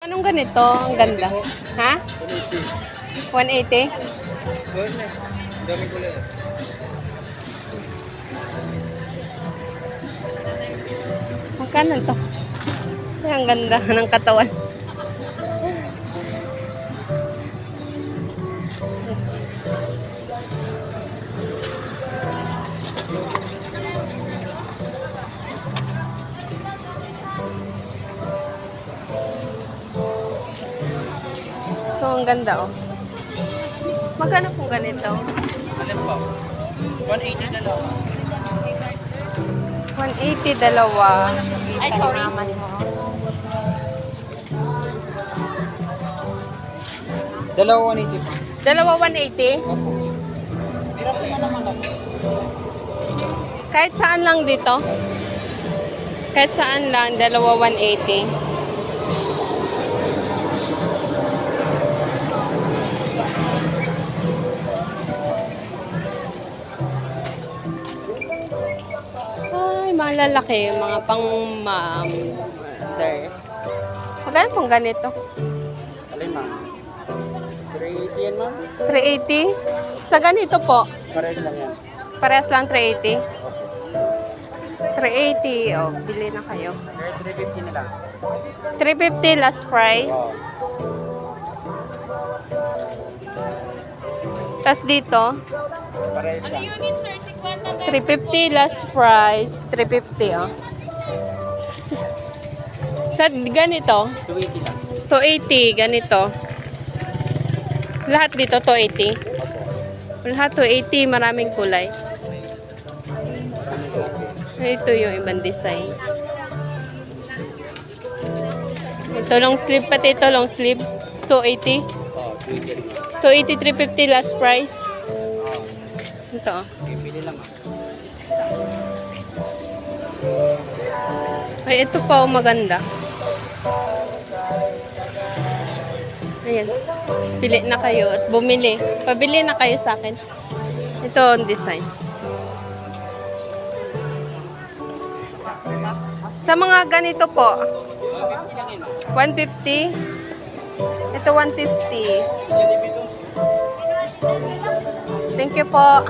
Anong ganito? Ang ganda. Ha? 180? Dami kulay. Magkano to? Ay, ang ganda ng katawan. Ito, ang ganda, oh. Magkano pong ganito? Alin po? 180 na lang. 180 dalawa. Ay, sorry. Dalawa 180 po. Dalawa 180? Opo. Pirato mo naman ako. Kahit saan lang dito? Kahit saan lang, dalawa 180. Ay, malalaki. Mga pang mother. Magkano pong ganito? Alin ma'am? 380 yan ma'am? 380? Sa ganito po, Pareho lang yan. parehas lang 380? 380. Oh, bili na kayo. Kaya 350 na lang. 350 last price. Oo. Tapos dito, Pareho lang. Unit, sir, 50 350 last price. 350, oh. Sa ganito, 280 lang. 280, ganito. Lahat dito, 280. Opo. Lahat 280, maraming kulay. Ito yung ibang design. Ito long sleeve, pati ito long sleeve. 280. Oo, 280 lang. 280, 350 last price. Oo. Ito. Bibili lang ma'am. Ay, ito pa, oh, maganda. Ayan. Pili na kayo at bumili. Pabili na kayo sa akin. Ito ang design. Sa mga ganito po, 150. Ito 150. Thank you po.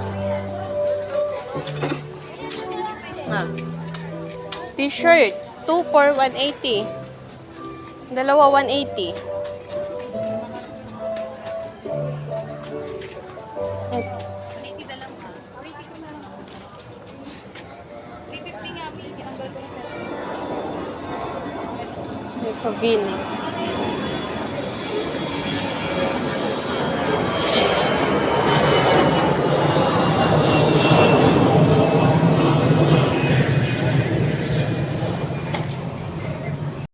T-shirt, 2 for 180. Dalawa 180. Ito, V-neck.